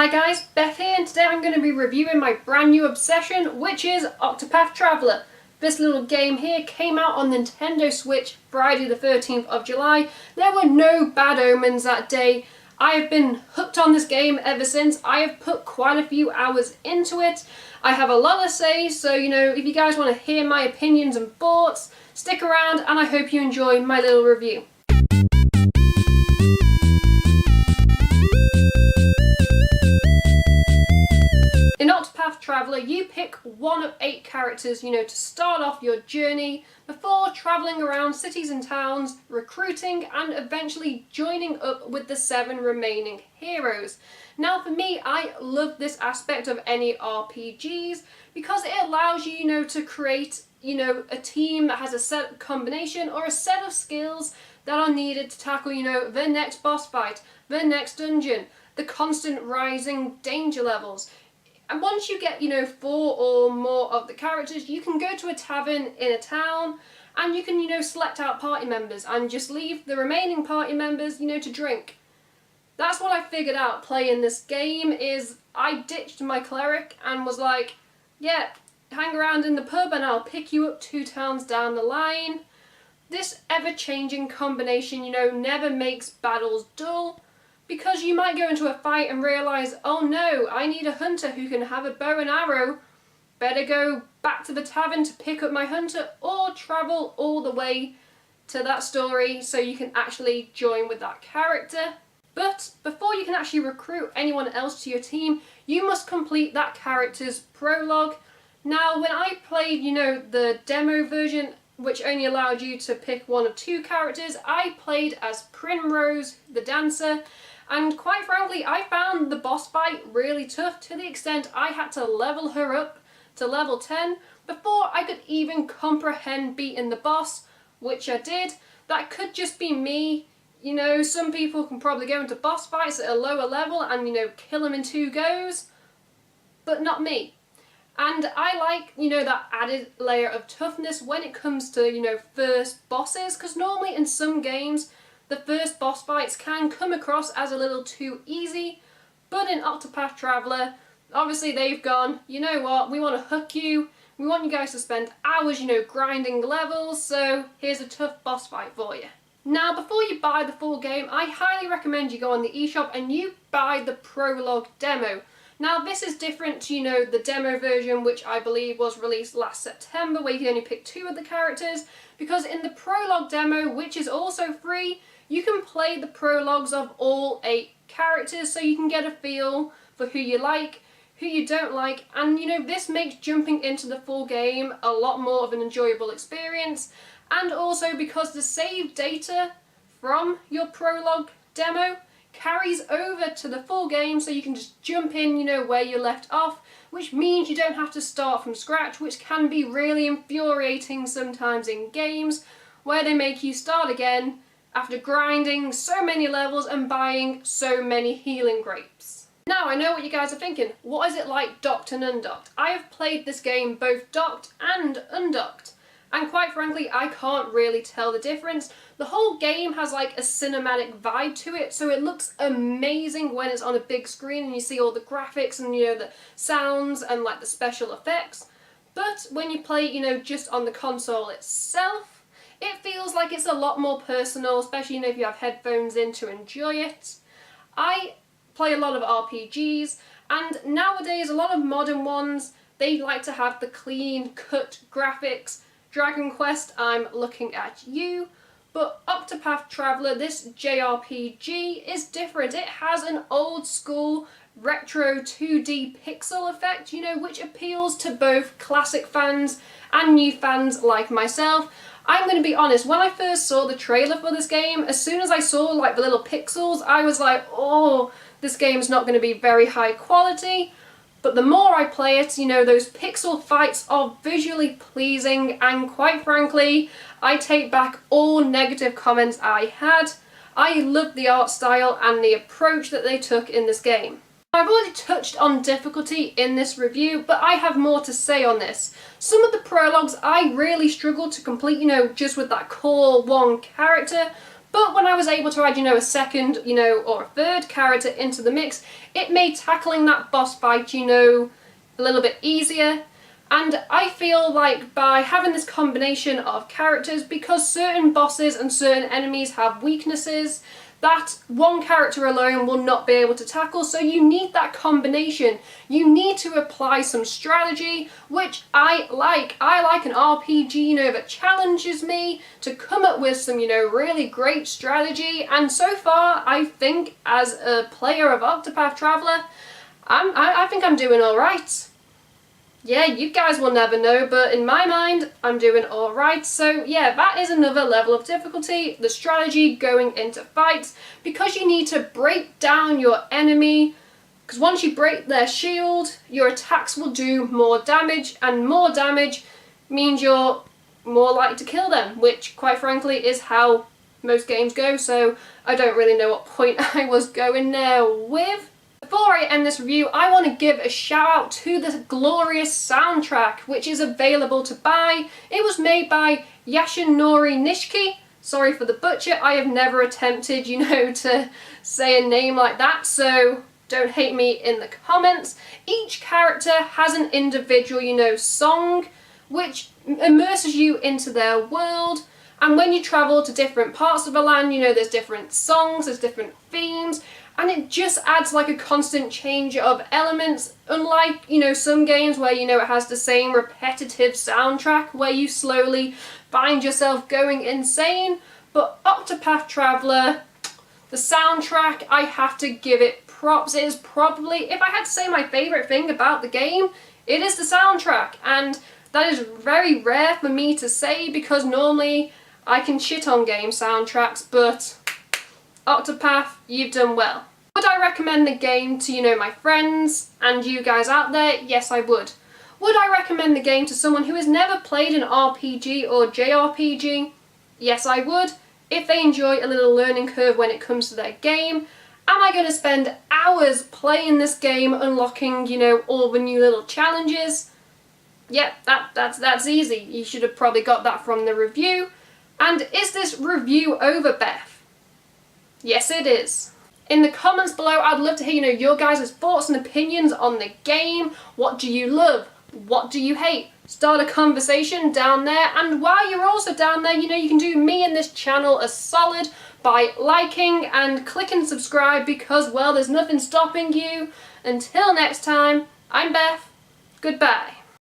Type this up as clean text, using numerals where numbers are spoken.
Hi guys, Beth here, and today I'm going to be reviewing my brand new obsession, which is Octopath Traveler. This little game here came out on Nintendo Switch Friday the 13th of July. There were no bad omens that day. I have been hooked on this game ever since. I have put quite a few hours into it. I have a lot to say, so if you guys want to hear my opinions and thoughts, stick around and I hope you enjoy my little review. In Octopath Traveler, you pick one of 8 characters, to start off your journey before travelling around cities and towns, recruiting and eventually joining up with the 7 remaining heroes. Now for me, I love this aspect of any RPGs because it allows you, to create, a team that has a set combination or a set of skills that are needed to tackle, the next boss fight, the next dungeon, the constant rising danger levels. And once you get, 4 or more of the characters, you can go to a tavern in a town and you can, select out party members and just leave the remaining party members, to drink. That's what I figured out playing this game is I ditched my cleric and was like, yeah, hang around in the pub and I'll pick you up 2 towns down the line. This ever-changing combination, never makes battles dull. Because you might go into a fight and realise, oh no, I need a hunter who can have a bow and arrow. Better go back to the tavern to pick up my hunter or travel all the way to that story so you can actually join with that character. But before you can actually recruit anyone else to your team, you must complete that character's prologue. Now when I played, the demo version, which only allowed you to pick one of 2 characters, I played as Primrose, the dancer. And quite frankly, I found the boss fight really tough to the extent I had to level her up to level 10 before I could even comprehend beating the boss, which I did. That could just be me. Some people can probably go into boss fights at a lower level and, kill them in 2 goes, but not me. And I like, that added layer of toughness when it comes to, first bosses, because normally in some games, the first boss fights can come across as a little too easy, but in Octopath Traveler, obviously they've gone, you know what, we want to hook you, we want you guys to spend hours, grinding levels, so here's a tough boss fight for you. Now, before you buy the full game, I highly recommend you go on the eShop and you buy the prologue demo. Now, this is different to, the demo version, which I believe was released last September, where you can only pick 2 of the characters, because in the prologue demo, which is also free, you can play the prologues of all 8 characters so you can get a feel for who you like, who you don't like, and this makes jumping into the full game a lot more of an enjoyable experience. And also because the save data from your prologue demo carries over to the full game so you can just jump in, where you left off, which means you don't have to start from scratch, which can be really infuriating sometimes in games where they make you start again after grinding so many levels and buying so many healing grapes. Now I know what you guys are thinking, what is it like docked and undocked? I have played this game both docked and undocked, and quite frankly I can't really tell the difference. The whole game has like a cinematic vibe to it, so it looks amazing when it's on a big screen and you see all the graphics and the sounds and like the special effects. But when you play just on the console itself, it feels like it's a lot more personal, especially if you have headphones in to enjoy it. I play a lot of RPGs, and nowadays a lot of modern ones, they like to have the clean cut graphics. Dragon Quest, I'm looking at you. But Octopath Traveler, this JRPG, is different. It has an old school retro 2D pixel effect, which appeals to both classic fans and new fans like myself. I'm going to be honest, when I first saw the trailer for this game, as soon as I saw like the little pixels, I was like, oh, this game's not going to be very high quality. But the more I play it, those pixel fights are visually pleasing, and quite frankly, I take back all negative comments I had. I love the art style and the approach that they took in this game. I've already touched on difficulty in this review, but I have more to say on this. Some of the prologues I really struggled to complete, just with that core 1 character, But when I was able to add, a second, or a third character into the mix, it made tackling that boss fight, a little bit easier. And I feel like by having this combination of characters, because certain bosses and certain enemies have weaknesses that one character alone will not be able to tackle, so you need that combination. You need to apply some strategy, which I like. I like an RPG, that challenges me to come up with some, really great strategy. And so far, I think as a player of Octopath Traveler, I think I'm doing all right. Yeah, you guys will never know, but in my mind, I'm doing alright. So yeah, that is another level of difficulty, the strategy going into fights, because you need to break down your enemy, because once you break their shield, your attacks will do more damage, and more damage means you're more likely to kill them, which quite frankly is how most games go, so I don't really know what point I was going there with. Before I end this review, I want to give a shout out to the glorious soundtrack, which is available to buy. It was made by Yasunori Nishiki. Sorry for the butcher, I have never attempted, to say a name like that, so don't hate me in the comments. Each character has an individual, song, which immerses you into their world. And when you travel to different parts of the land, there's different songs, there's different themes, and it just adds like a constant change of elements, unlike, some games where, it has the same repetitive soundtrack where you slowly find yourself going insane. But Octopath Traveler, the soundtrack, I have to give it props. It is probably, if I had to say my favourite thing about the game, it is the soundtrack. And that is very rare for me to say, because normally I can shit on game soundtracks, but Octopath, you've done well. Would I recommend the game to, my friends and you guys out there? Yes, I would. Would I recommend the game to someone who has never played an RPG or JRPG? Yes, I would. If they enjoy a little learning curve when it comes to their game. Am I going to spend hours playing this game, unlocking, all the new little challenges? Yep, that's easy. You should have probably got that from the review. And is this review over, Beth? Yes, it is. In the comments below, I'd love to hear, your guys' thoughts and opinions on the game. What do you love? What do you hate? Start a conversation down there. And while you're also down there, you can do me and this channel a solid by liking and clicking subscribe, because, well, there's nothing stopping you. Until next time, I'm Beth. Goodbye.